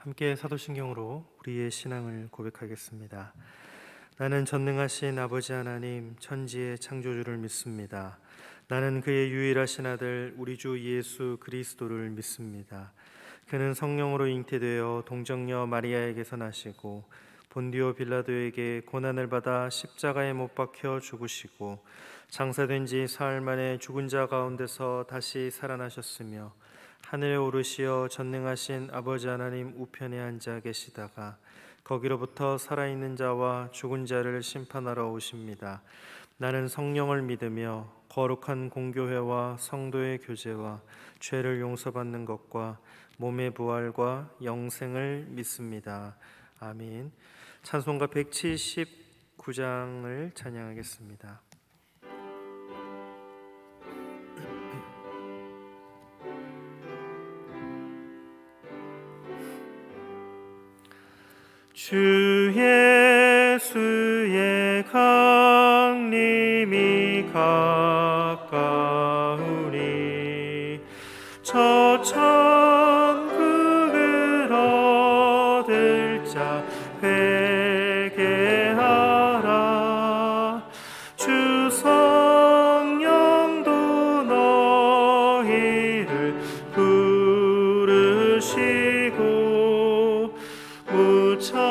함께 사도신경으로 우리의 신앙을 고백하겠습니다. 나는 전능하신 아버지 하나님 천지의 창조주를 믿습니다. 나는 그의 유일하신 아들 우리 주 예수 그리스도를 믿습니다. 그는 성령으로 잉태되어 동정녀 마리아에게서 나시고 본디오 빌라도에게 고난을 받아 십자가에 못 박혀 죽으시고 장사된 지 사흘 만에 죽은 자 가운데서 다시 살아나셨으며 하늘에 오르시어 전능하신 아버지 하나님 우편에 앉아 계시다가 거기로부터 살아있는 자와 죽은 자를 심판하러 오십니다. 나는 성령을 믿으며 거룩한 공교회와 성도의 교제와 죄를 용서받는 것과 몸의 부활과 영생을 믿습니다. 아멘. 찬송가 179장을 찬양하겠습니다. 주 예수의 강림이 가까우니 저 천국을 얻을 자 회개하라. 주 성령도 너희를 부르시고 무천사도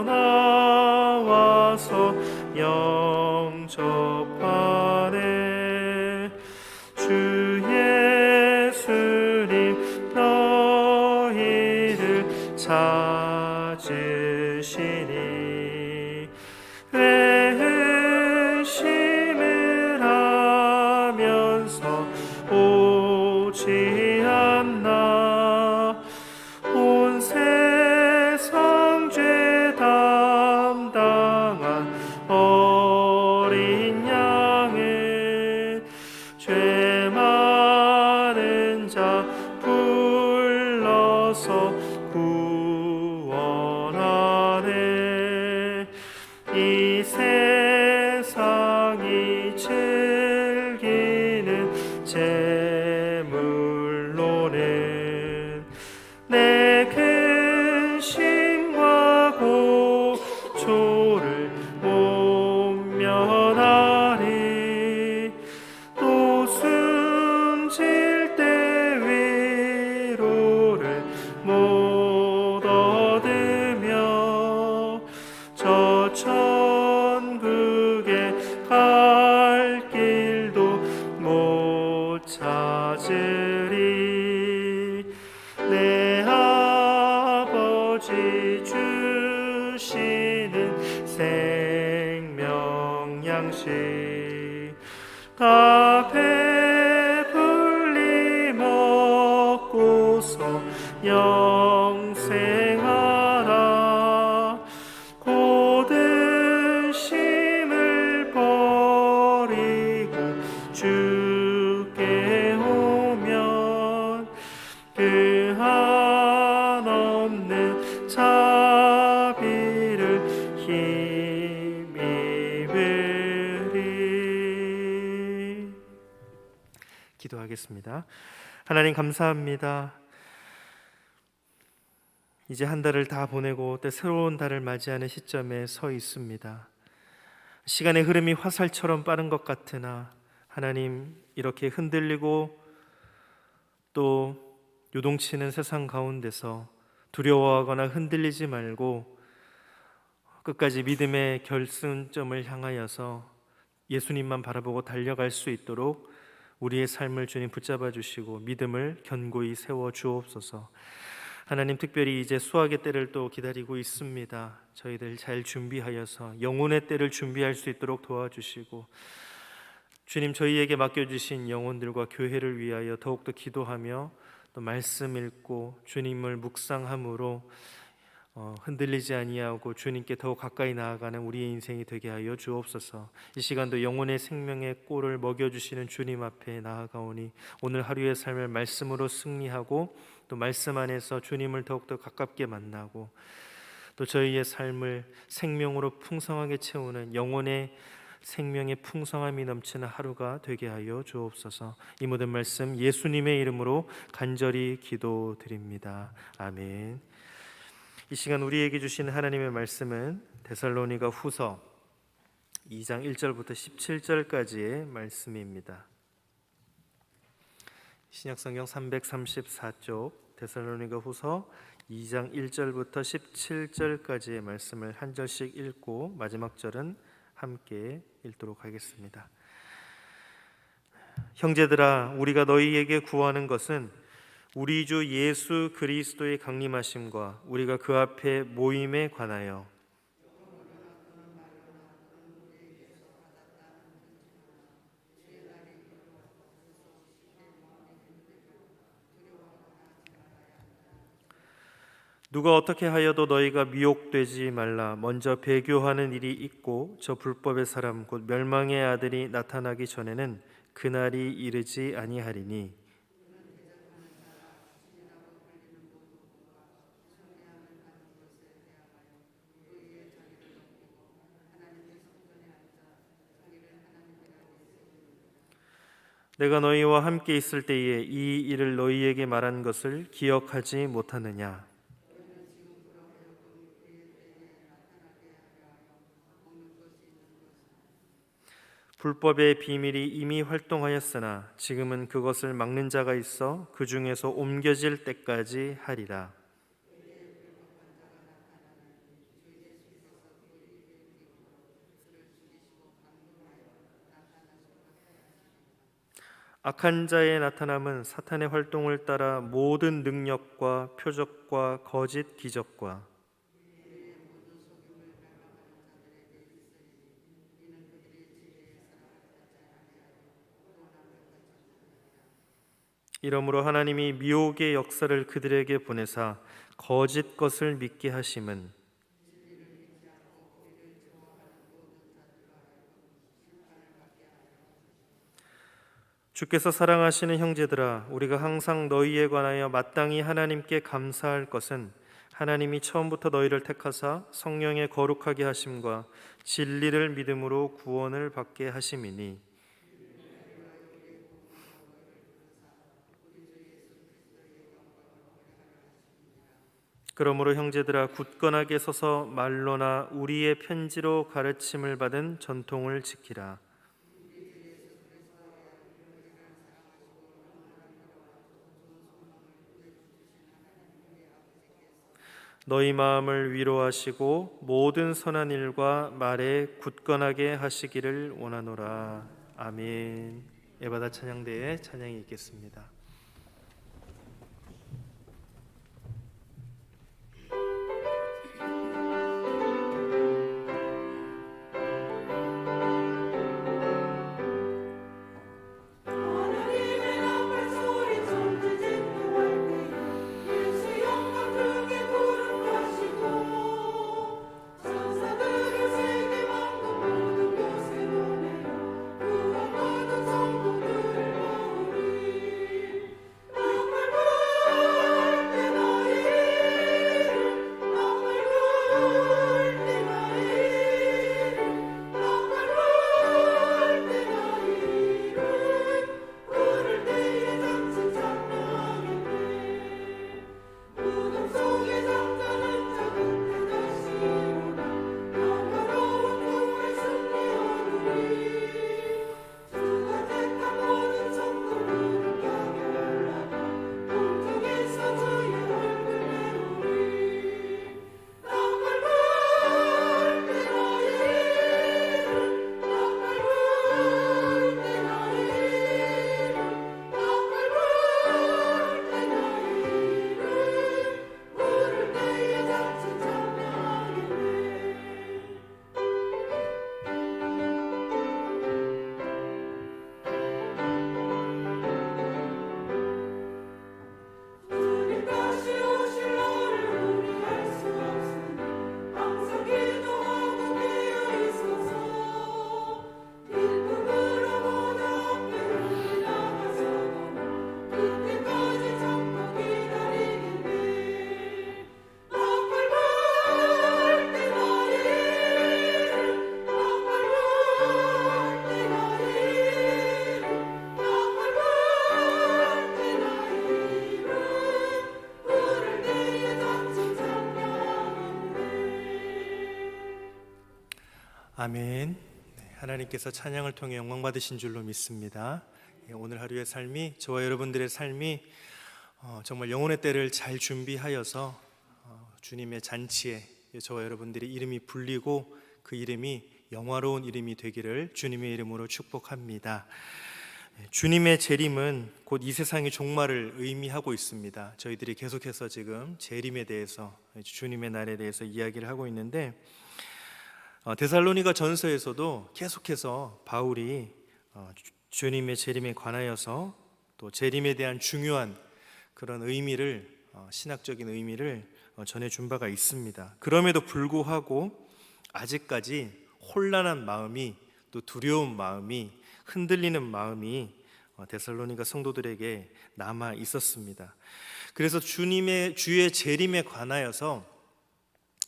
나와서 영접하네. 주 예수님 너희를 찾으시니 회심을 하면서 오지 않나. 온 세상 죄 담당한 어린 양을 죄 많은 자 불러서 구원하네. 이 세상이 즐기는 재물로는 내 근심과 고초를 못 면하리. 또 숨질 때 위로를 못 얻으며 저 천국에 갈 길도 못 찾으리. 내 아버지 주시는 생명 양식 다 배불리 먹고서 영생하라. 고든 심을 버리고 주께 오면 그 한없는 자비를 힘입으리. 기도하겠습니다. 하나님 감사합니다. 이제 한 달을 다 보내고 또 새로운 달을 맞이하는 시점에 서 있습니다. 시간의 흐름이 화살처럼 빠른 것 같으나 하나님 이렇게 흔들리고 또 요동치는 세상 가운데서 두려워하거나 흔들리지 말고 끝까지 믿음의 결승점을 향하여서 예수님만 바라보고 달려갈 수 있도록 우리의 삶을 주님 붙잡아 주시고 믿음을 견고히 세워 주옵소서. 하나님 특별히 이제 수학의 때를 또 기다리고 있습니다. 저희들 잘 준비하여서 영혼의 때를 준비할 수 있도록 도와주시고 주님 저희에게 맡겨주신 영혼들과 교회를 위하여 더욱더 기도하며 또 말씀 읽고 주님을 묵상함으로 흔들리지 아니하고 주님께 더욱 가까이 나아가는 우리의 인생이 되게 하여 주옵소서. 이 시간도 영혼의 생명의 꼴을 먹여주시는 주님 앞에 나아가오니 오늘 하루의 삶을 말씀으로 승리하고 또 말씀 안에서 주님을 더욱더 가깝게 만나고 또 저희의 삶을 생명으로 풍성하게 채우는 영혼의 생명의 풍성함이 넘치는 하루가 되게 하여 주옵소서. 이 모든 말씀 예수님의 이름으로 간절히 기도드립니다. 아멘. 이 시간 우리에게 주신 하나님의 말씀은 데살로니가 후서 2장 1절부터 17절까지의 말씀입니다. 신약성경 334쪽 데살로니가 후서 2장 1절부터 17절까지의 말씀을 한 절씩 읽고 마지막 절은 함께 읽도록 하겠습니다. 형제들아, 우리가 너희에게 구하는 것은 우리 주 예수 그리스도의 강림하심과 우리가 그 앞에 모임에 관하여 누가 어떻게 하여도 너희가 미혹되지 말라. 먼저 배교하는 일이 있고 저 불법의 사람 곧 멸망의 아들이 나타나기 전에는 그날이 이르지 아니하리니 내가 너희와 함께 있을 때에 이 일을 너희에게 말한 것을 기억하지 못하느냐. 불법의 비밀이 이미 활동하였으나 지금은 그것을 막는 자가 있어 그 중에서 옮겨질 때까지 하리라. 악한 자의 나타남은 사탄의 활동을 따라 모든 능력과 표적과 거짓 기적과 이러므로 하나님이 미혹의 역사를 그들에게 보내사 거짓 것을 믿게 하심은 주께서 사랑하시는 형제들아, 우리가 항상 너희에 관하여 마땅히 하나님께 감사할 것은 하나님이 처음부터 너희를 택하사 성령의 거룩하게 하심과 진리를 믿음으로 구원을 받게 하심이니 그러므로 형제들아, 굳건하게 서서 말로나 우리의 편지로 가르침을 받은 전통을 지키라. 너희 마음을 위로하시고 모든 선한 일과 말에 굳건하게 하시기를 원하노라. 아멘. 예바다 찬양대에 찬양이 있겠습니다. 아멘. 하나님께서 찬양을 통해 영광 받으신 줄로 믿습니다. 오늘 하루의 삶이, 저와 여러분들의 삶이 정말 영혼의 때를 잘 준비하여서 주님의 잔치에 저와 여러분들의 이름이 불리고 그 이름이 영화로운 이름이 되기를 주님의 이름으로 축복합니다. 주님의 재림은 곧 이 세상의 종말을 의미하고 있습니다. 저희들이 계속해서 지금 재림에 대해서, 주님의 날에 대해서 이야기를 하고 있는데, 데살로니가 전서에서도 계속해서 바울이 주님의 재림에 관하여서 또 재림에 대한 중요한 그런 의미를, 신학적인 의미를 전해준 바가 있습니다. 그럼에도 불구하고 아직까지 혼란한 마음이, 또 두려운 마음이, 흔들리는 마음이 데살로니가 성도들에게 남아 있었습니다. 그래서 주의 재림에 관하여서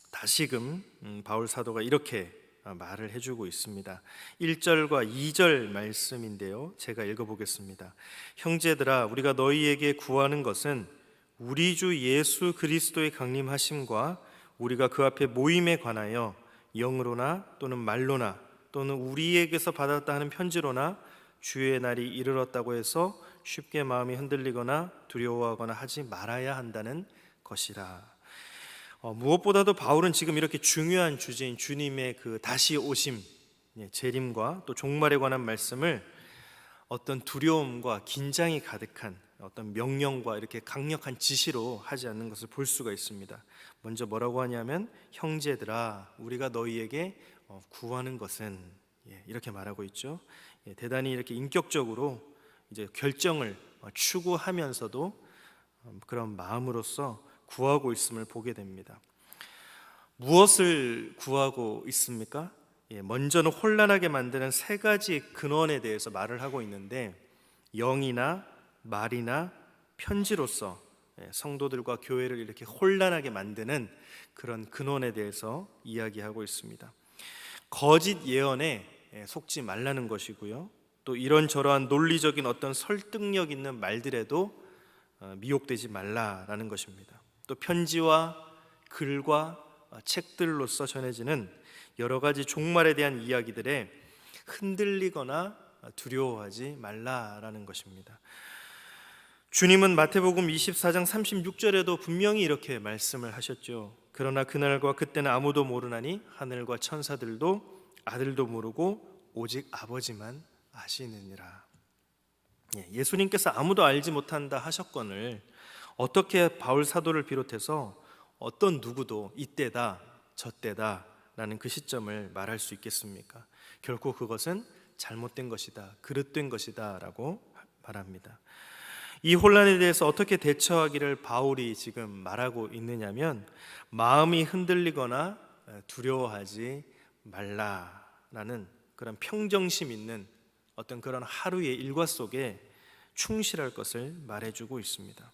다시금 바울 사도가 이렇게 말을 해주고 있습니다. 1절과 2절 말씀인데요, 제가 읽어보겠습니다. 형제들아, 우리가 너희에게 구하는 것은 우리 주 예수 그리스도의 강림하심과 우리가 그 앞에 모임에 관하여 영으로나 또는 말로나 또는 우리에게서 받았다 하는 편지로나 주의 날이 이르렀다고 해서 쉽게 마음이 흔들리거나 두려워하거나 하지 말아야 한다는 것이라. 무엇보다도 바울은 지금 이렇게 중요한 주제인 주님의 그 다시 오심, 재림과 또 종말에 관한 말씀을 어떤 두려움과 긴장이 가득한 어떤 명령과 이렇게 강력한 지시로 하지 않는 것을 볼 수가 있습니다. 먼저 뭐라고 하냐면, 형제들아, 우리가 너희에게 구하는 것은, 이렇게 말하고 있죠. 대단히 이렇게 인격적으로 이제 결정을 추구하면서도 그런 마음으로써 구하고 있음을 보게 됩니다. 무엇을 구하고 있습니까? 먼저는 혼란하게 만드는 세 가지 근원에 대해서 말을 하고 있는데, 영이나 말이나 편지로서 성도들과 교회를 이렇게 혼란하게 만드는 그런 근원에 대해서 이야기하고 있습니다. 거짓 예언에 속지 말라는 것이고요, 또 이런저러한 논리적인 어떤 설득력 있는 말들에도 미혹되지 말라라는 것입니다. 또 편지와 글과 책들로서 전해지는 여러 가지 종말에 대한 이야기들에 흔들리거나 두려워하지 말라라는 것입니다. 주님은 마태복음 24장 36절에도 분명히 이렇게 말씀을 하셨죠. 그러나 그날과 그때는 아무도 모르나니 하늘과 천사들도 아들도 모르고 오직 아버지만 아시느니라. 예수님께서 아무도 알지 못한다 하셨거늘 어떻게 바울 사도를 비롯해서 어떤 누구도 이때다 저때다 라는 그 시점을 말할 수 있겠습니까? 결코 그것은 잘못된 것이다, 그릇된 것이다 라고 말합니다. 이 혼란에 대해서 어떻게 대처하기를 바울이 지금 말하고 있느냐면, 마음이 흔들리거나 두려워하지 말라라는 그런 평정심 있는 어떤 그런 하루의 일과 속에 충실할 것을 말해주고 있습니다.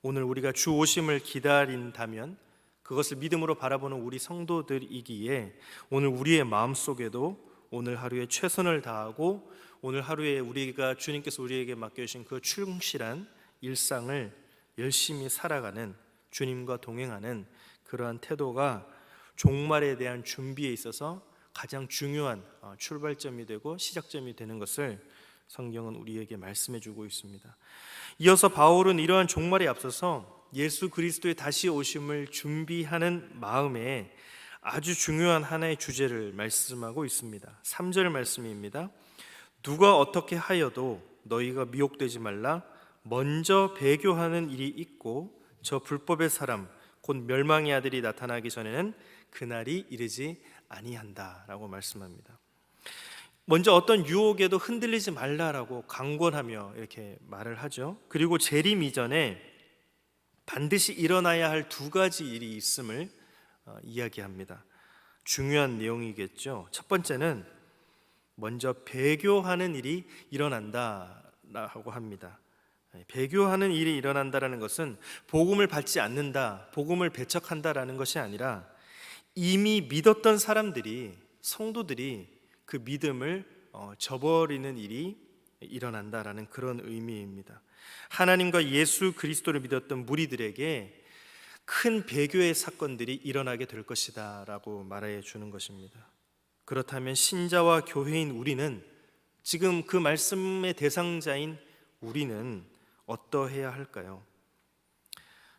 오늘 우리가 주 오심을 기다린다면 그것을 믿음으로 바라보는 우리 성도들이기에 오늘 우리의 마음속에도 오늘 하루에 최선을 다하고 오늘 하루에 우리가 주님께서 우리에게 맡겨주신 그 충실한 일상을 열심히 살아가는, 주님과 동행하는 그러한 태도가 종말에 대한 준비에 있어서 가장 중요한 출발점이 되고 시작점이 되는 것을 성경은 우리에게 말씀해 주고 있습니다. 이어서 바울은 이러한 종말에 앞서서 예수 그리스도의 다시 오심을 준비하는 마음에 아주 중요한 하나의 주제를 말씀하고 있습니다. 3절 말씀입니다. 누가 어떻게 하여도 너희가 미혹되지 말라. 먼저 배교하는 일이 있고 저 불법의 사람 곧 멸망의 아들이 나타나기 전에는 그날이 이르지 아니한다 라고 말씀합니다. 먼저 어떤 유혹에도 흔들리지 말라라고 강권하며 이렇게 말을 하죠. 그리고 재림 이전에 반드시 일어나야 할 두 가지 일이 있음을 이야기합니다. 중요한 내용이겠죠. 첫 번째는 먼저 배교하는 일이 일어난다라고 합니다. 배교하는 일이 일어난다라는 것은 복음을 받지 않는다, 복음을 배척한다라는 것이 아니라 이미 믿었던 사람들이, 성도들이 그 믿음을 저버리는 일이 일어난다라는 그런 의미입니다. 하나님과 예수 그리스도를 믿었던 무리들에게 큰 배교의 사건들이 일어나게 될 것이다 라고 말해 주는 것입니다. 그렇다면 신자와 교회인 우리는, 지금 그 말씀의 대상자인 우리는 어떠해야 할까요?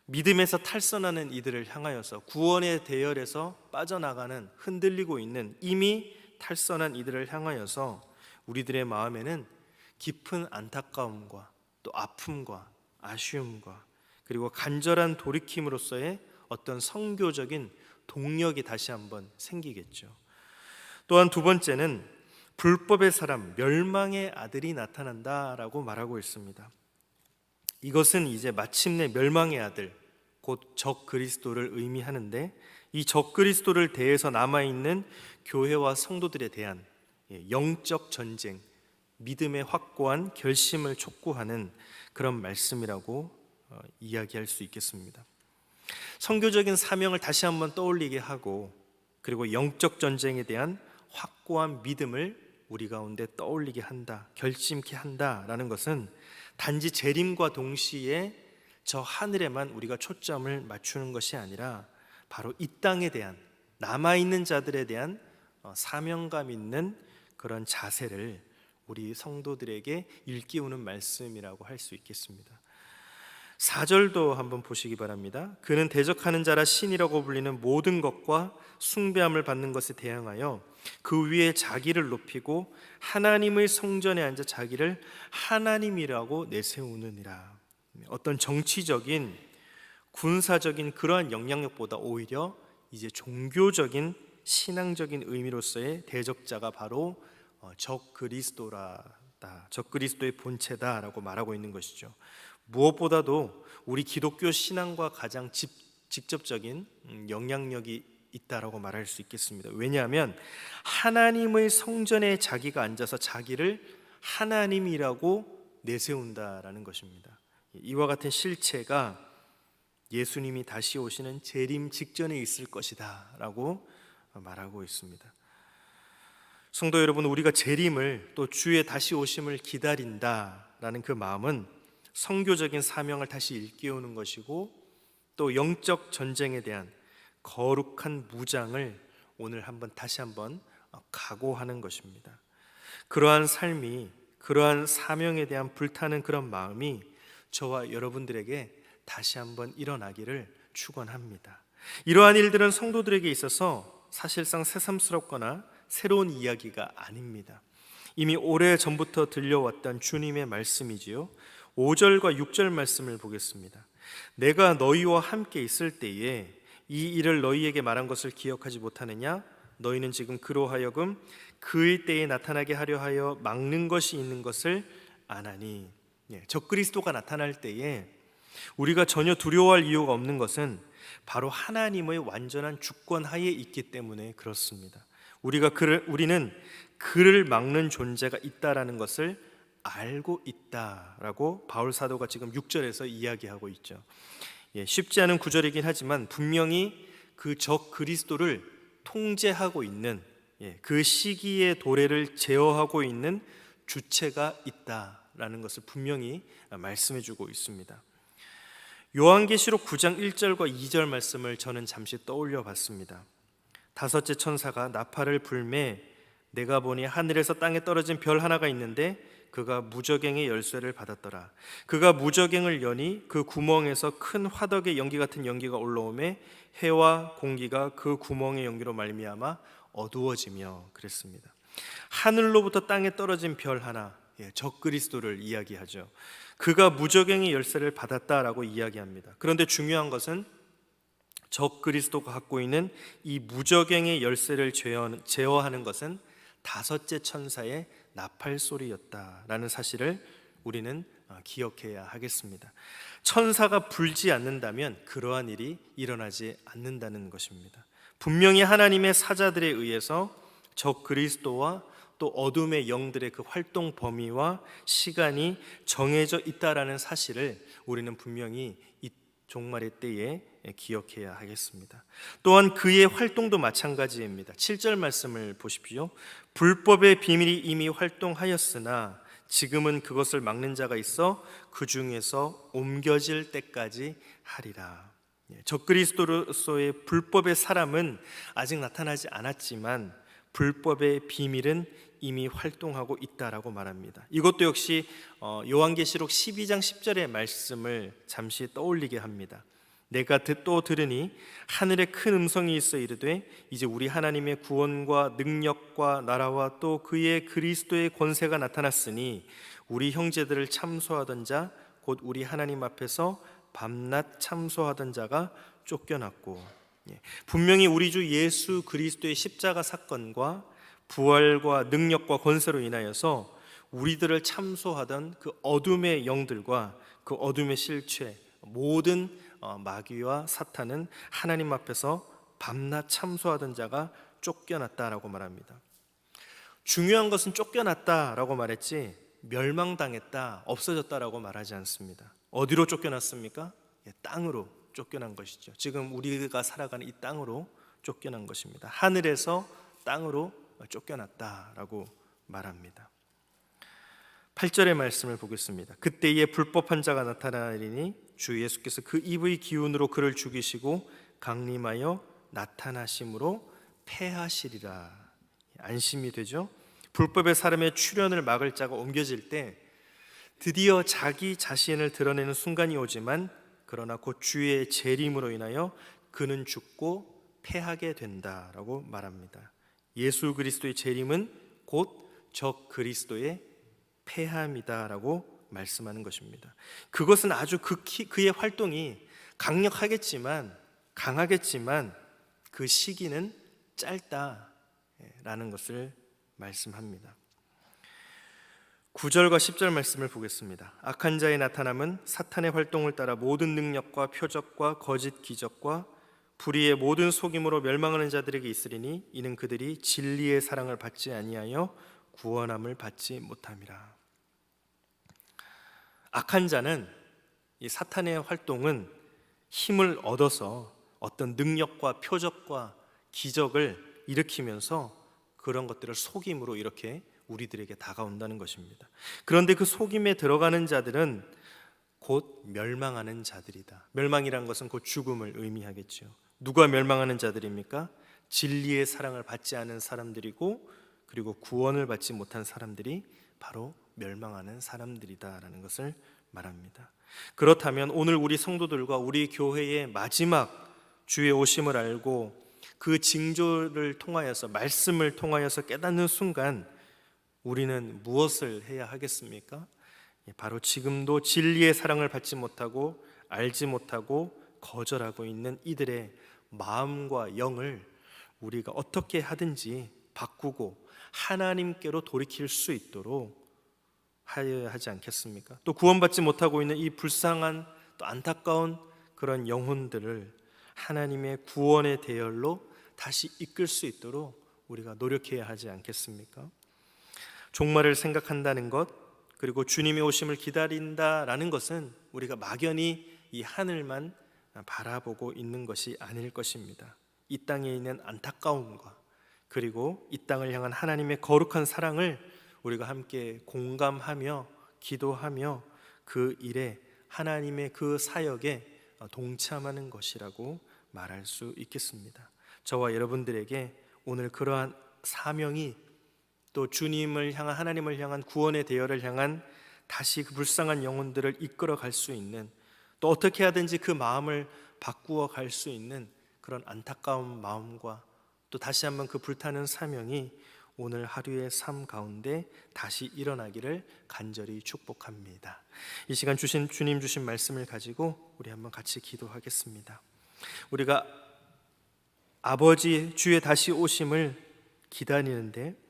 믿음에서 탈선하는 이들을 향하여서, 구원의 대열에서 빠져나가는, 흔들리고 있는 이미 탈선한 이들을 향하여서 우리들의 마음에는 깊은 안타까움과 또 아픔과 아쉬움과 그리고 간절한 돌이킴으로써의 어떤 선교적인 동력이 다시 한번 생기겠죠. 또한 두 번째는 불법의 사람, 멸망의 아들이 나타난다라고 말하고 있습니다. 이것은 이제 마침내 멸망의 아들, 곧 적 그리스도를 의미하는데, 이 적 그리스도를 대해서 남아있는 교회와 성도들에 대한 영적 전쟁, 믿음의 확고한 결심을 촉구하는 그런 말씀이라고 이야기할 수 있겠습니다. 선교적인 사명을 다시 한번 떠올리게 하고, 그리고 영적 전쟁에 대한 확고한 믿음을 우리 가운데 떠올리게 한다, 결심케 한다라는 것은 단지 재림과 동시에 저 하늘에만 우리가 초점을 맞추는 것이 아니라 바로 이 땅에 대한, 남아있는 자들에 대한 사명감 있는 그런 자세를 우리 성도들에게 일깨우는 말씀이라고 할 수 있겠습니다. 4절도 한번 보시기 바랍니다. 그는 대적하는 자라 신이라고 불리는 모든 것과 숭배함을 받는 것에 대항하여 그 위에 자기를 높이고 하나님의 성전에 앉아 자기를 하나님이라고 내세우느니라. 어떤 정치적인, 군사적인 그러한 영향력보다 오히려 이제 종교적인, 신앙적인 의미로서의 대적자가 바로 적 그리스도라다, 적 그리스도의 본체다라고 말하고 있는 것이죠. 무엇보다도 우리 기독교 신앙과 가장 직접적인 영향력이 있다라고 말할 수 있겠습니다. 왜냐하면 하나님의 성전에 자기가 앉아서 자기를 하나님이라고 내세운다라는 것입니다. 이와 같은 실체가 예수님이 다시 오시는 재림 직전에 있을 것이다 라고 말하고 있습니다. 성도 여러분, 우리가 재림을, 또 주의 다시 오심을 기다린다라는 그 마음은 선교적인 사명을 다시 일깨우는 것이고, 또 영적 전쟁에 대한 거룩한 무장을 오늘 다시 한번 각오하는 것입니다. 그러한 삶이, 그러한 사명에 대한 불타는 그런 마음이 저와 여러분들에게 다시 한번 일어나기를 축원합니다. 이러한 일들은 성도들에게 있어서 사실상 새삼스럽거나 새로운 이야기가 아닙니다. 이미 오래전부터 들려왔던 주님의 말씀이지요. 5절과 6절 말씀을 보겠습니다. 내가 너희와 함께 있을 때에 이 일을 너희에게 말한 것을 기억하지 못하느냐? 너희는 지금 그로 하여금 그의 때에 나타나게 하려 하여 막는 것이 있는 것을 아나니. 적그리스도가 나타날 때에 우리가 전혀 두려워할 이유가 없는 것은 바로 하나님의 완전한 주권 하에 있기 때문에 그렇습니다. 우리는 그를 막는 존재가 있다라는 것을 알고 있다라고 바울 사도가 지금 6절에서 이야기하고 있죠. 쉽지 않은 구절이긴 하지만 분명히 그 적 그리스도를 통제하고 있는, 그 시기의 도래를 제어하고 있는 주체가 있다라는 것을 분명히 말씀해주고 있습니다. 요한계시록 9장 1절과 2절 말씀을 저는 잠시 떠올려 봤습니다. 다섯째 천사가 나팔을 불매 내가 보니 하늘에서 땅에 떨어진 별 하나가 있는데 그가 무저갱의 열쇠를 받았더라. 그가 무저갱을 여니 그 구멍에서 큰 화덕의 연기 같은 연기가 올라오매 해와 공기가 그 구멍의 연기로 말미암아 어두워지며 그랬습니다. 하늘로부터 땅에 떨어진 별 하나, 적그리스도를 이야기하죠. 그가 무저갱의 열쇠를 받았다라고 이야기합니다. 그런데 중요한 것은 적그리스도가 갖고 있는 이 무저갱의 열쇠를 제어하는 것은 다섯째 천사의 나팔 소리였다라는 사실을 우리는 기억해야 하겠습니다. 천사가 불지 않는다면 그러한 일이 일어나지 않는다는 것입니다. 분명히 하나님의 사자들에 의해서 적그리스도와 또 어둠의 영들의 그 활동 범위와 시간이 정해져 있다라는 사실을 우리는 분명히 이 종말의 때에 기억해야 하겠습니다. 또한 그의 활동도 마찬가지입니다. 7절 말씀을 보십시오. 불법의 비밀이 이미 활동하였으나 지금은 그것을 막는 자가 있어 그 중에서 옮겨질 때까지 하리라. 적그리스도로서의 불법의 사람은 아직 나타나지 않았지만 불법의 비밀은 이미 활동하고 있다라고 말합니다. 이것도 역시 요한계시록 12장 10절의 말씀을 잠시 떠올리게 합니다. 내가 또 들으니 하늘에 큰 음성이 있어 이르되 이제 우리 하나님의 구원과 능력과 나라와 또 그의 그리스도의 권세가 나타났으니 우리 형제들을 참소하던 자 곧 우리 하나님 앞에서 밤낮 참소하던 자가 쫓겨났고, 분명히 우리 주 예수 그리스도의 십자가 사건과 부활과 능력과 권세로 인하여서 우리들을 참소하던 그 어둠의 영들과 그 어둠의 실체, 모든 마귀와 사탄은 하나님 앞에서 밤낮 참소하던 자가 쫓겨났다라고 말합니다. 중요한 것은 쫓겨났다라고 말했지 멸망당했다, 없어졌다라고 말하지 않습니다. 어디로 쫓겨났습니까? 땅으로 쫓겨난 것이죠. 지금 우리가 살아가는 이 땅으로 쫓겨난 것입니다. 하늘에서 땅으로 쫓겨났다라고 말합니다. 8절의 말씀을 보겠습니다. 그때에 불법한 자가 나타나리니 주 예수께서 그 입의 기운으로 그를 죽이시고 강림하여 나타나심으로 패하시리라. 안심이 되죠. 불법의 사람의 출현을 막을 자가 옮겨질 때 드디어 자기 자신을 드러내는 순간이 오지만 그러나 곧 주의 재림으로 인하여 그는 죽고 패하게 된다라고 말합니다. 예수 그리스도의 재림은 곧 적 그리스도의 패함이다라고 말씀하는 것입니다. 그것은 아주 그의 활동이 강하겠지만 그 시기는 짧다라는 것을 말씀합니다. 9절과 10절 말씀을 보겠습니다. 악한 자의 나타남은 사탄의 활동을 따라 모든 능력과 표적과 거짓 기적과 불의의 모든 속임으로 멸망하는 자들에게 있으리니 이는 그들이 진리의 사랑을 받지 아니하여 구원함을 받지 못함이라. 악한 자는, 이 사탄의 활동은 힘을 얻어서 어떤 능력과 표적과 기적을 일으키면서 그런 것들을 속임으로 이렇게 우리들에게 다가온다는 것입니다. 그런데 그 속임에 들어가는 자들은 곧 멸망하는 자들이다. 멸망이란 것은 곧 죽음을 의미하겠죠. 누가 멸망하는 자들입니까? 진리의 사랑을 받지 않은 사람들이고, 그리고 구원을 받지 못한 사람들이 바로 멸망하는 사람들이다라는 것을 말합니다. 그렇다면 오늘 우리 성도들과 우리 교회의 마지막 주의 오심을 알고 그 징조를 통하여서, 말씀을 통하여서 깨닫는 순간 우리는 무엇을 해야 하겠습니까? 바로 지금도 진리의 사랑을 받지 못하고 알지 못하고 거절하고 있는 이들의 마음과 영을 우리가 어떻게 하든지 바꾸고 하나님께로 돌이킬 수 있도록 하여야 하지 않겠습니까? 또 구원받지 못하고 있는 이 불쌍한 또 안타까운 그런 영혼들을 하나님의 구원의 대열로 다시 이끌 수 있도록 우리가 노력해야 하지 않겠습니까? 종말을 생각한다는 것, 그리고 주님의 오심을 기다린다라는 것은 우리가 막연히 이 하늘만 바라보고 있는 것이 아닐 것입니다. 이 땅에 있는 안타까움과 그리고 이 땅을 향한 하나님의 거룩한 사랑을 우리가 함께 공감하며 기도하며 그 일에, 하나님의 그 사역에 동참하는 것이라고 말할 수 있겠습니다. 저와 여러분들에게 오늘 그러한 사명이, 또 주님을 향한, 하나님을 향한 구원의 대열을 향한 다시 그 불쌍한 영혼들을 이끌어 갈 수 있는, 또 어떻게 하든지 그 마음을 바꾸어 갈 수 있는 그런 안타까운 마음과 또 다시 한번 그 불타는 사명이 오늘 하루의 삶 가운데 다시 일어나기를 간절히 축복합니다. 이 시간 주님 주신 말씀을 가지고 우리 한번 같이 기도하겠습니다. 우리가 아버지 주의 다시 오심을 기다리는데,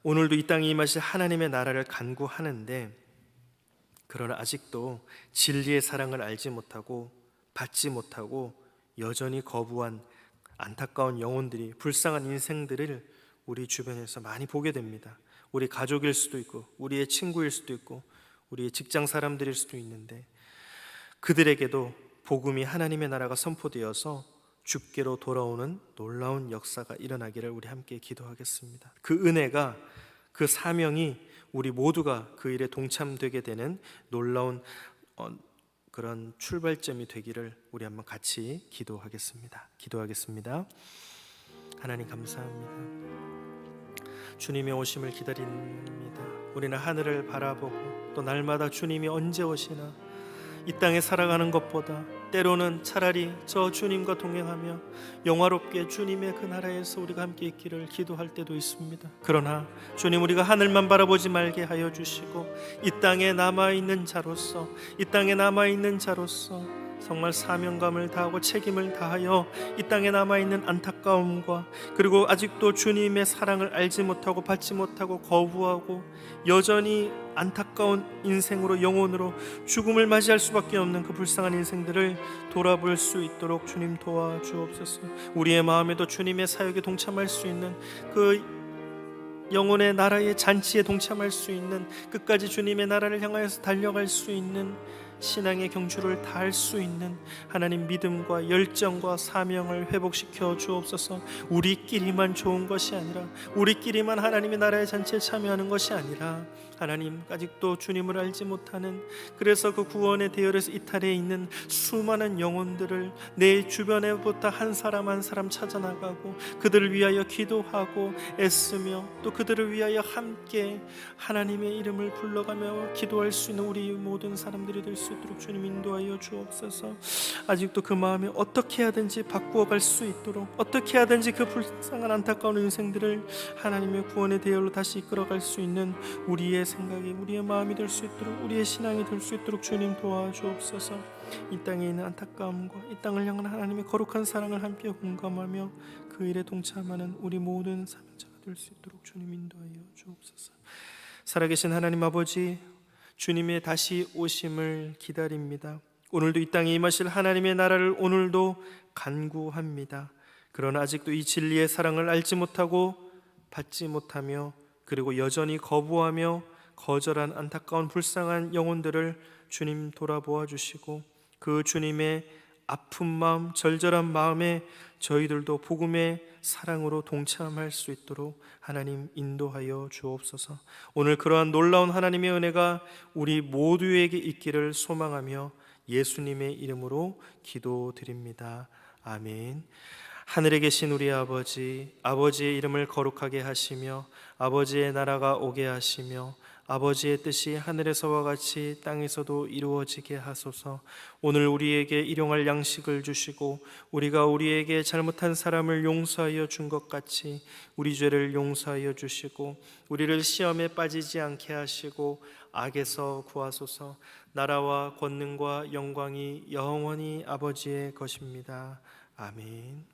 오늘도 이 땅에 임하실 하나님의 나라를 간구하는데, 그러나 아직도 진리의 사랑을 알지 못하고 받지 못하고 여전히 거부한 안타까운 영혼들이, 불쌍한 인생들을 우리 주변에서 많이 보게 됩니다. 우리 가족일 수도 있고 우리의 친구일 수도 있고 우리의 직장 사람들일 수도 있는데, 그들에게도 복음이, 하나님의 나라가 선포되어서 주께로 돌아오는 놀라운 역사가 일어나기를 우리 함께 기도하겠습니다. 그 은혜가, 그 사명이 우리 모두가 그 일에 동참되게 되는 놀라운 그런 출발점이 되기를 우리 한번 같이 기도하겠습니다. 하나님 감사합니다. 주님의 오심을 기다립니다. 우리는 하늘을 바라보고 또 날마다 주님이 언제 오시나 이 땅에 살아가는 것보다 때로는 차라리 저 주님과 동행하며 영화롭게 주님의 그 나라에서 우리가 함께 있기를 기도할 때도 있습니다. 그러나 주님, 우리가 하늘만 바라보지 말게 하여 주시고 이 땅에 남아있는 자로서 정말 사명감을 다하고 책임을 다하여 이 땅에 남아있는 안타까움과 그리고 아직도 주님의 사랑을 알지 못하고 받지 못하고 거부하고 여전히 안타까운 인생으로 영혼으로 죽음을 맞이할 수밖에 없는 그 불쌍한 인생들을 돌아볼 수 있도록 주님 도와주옵소서. 우리의 마음에도 주님의 사역에 동참할 수 있는 그 영혼의 나라의 잔치에 동참할 수 있는 끝까지 주님의 나라를 향하여서 달려갈 수 있는 신앙의 경주를 다할 수 있는 하나님 믿음과 열정과 사명을 회복시켜 주옵소서. 우리끼리만 좋은 것이 아니라 우리끼리만 하나님의 나라의 잔치에 참여하는 것이 아니라 하나님, 아직도 주님을 알지 못하는, 그래서 그 구원의 대열에서 이탈해 있는 수많은 영혼들을 내 주변에부터 한 사람 한 사람 찾아나가고 그들을 위하여 기도하고 애쓰며 또 그들을 위하여 함께 하나님의 이름을 불러가며 기도할 수 있는 우리 모든 사람들이 될 수 있도록 주님 인도하여 주옵소서. 아직도 그 마음에 어떻게 하든지 바꾸어 갈 수 있도록, 어떻게 하든지 그 불쌍한 안타까운 인생들을 하나님의 구원의 대열로 다시 이끌어갈 수 있는 우리의 생각이, 우리의 마음이 될 수 있도록, 우리의 신앙이 될 수 있도록 주님 도와주옵소서. 이 땅에 있는 안타까움과 이 땅을 향한 하나님의 거룩한 사랑을 함께 공감하며 그 일에 동참하는 우리 모든 사명자가 될 수 있도록 주님 인도하여 주옵소서. 살아계신 하나님 아버지, 주님의 다시 오심을 기다립니다. 오늘도 이 땅에 임하실 하나님의 나라를 오늘도 간구합니다. 그러나 아직도 이 진리의 사랑을 알지 못하고 받지 못하며 그리고 여전히 거부하며 거절한 안타까운 불쌍한 영혼들을 주님 돌아보아 주시고 그 주님의 아픈 마음, 절절한 마음에 저희들도 복음의 사랑으로 동참할 수 있도록 하나님 인도하여 주옵소서. 오늘 그러한 놀라운 하나님의 은혜가 우리 모두에게 있기를 소망하며 예수님의 이름으로 기도드립니다. 아멘. 하늘에 계신 우리 아버지, 아버지의 이름을 거룩하게 하시며 아버지의 나라가 오게 하시며 아버지의 뜻이 하늘에서와 같이 땅에서도 이루어지게 하소서. 오늘 우리에게 일용할 양식을 주시고 우리가 우리에게 잘못한 사람을 용서하여 준 것 같이 우리 죄를 용서하여 주시고 우리를 시험에 빠지지 않게 하시고 악에서 구하소서. 나라와 권능과 영광이 영원히 아버지의 것입니다. 아멘.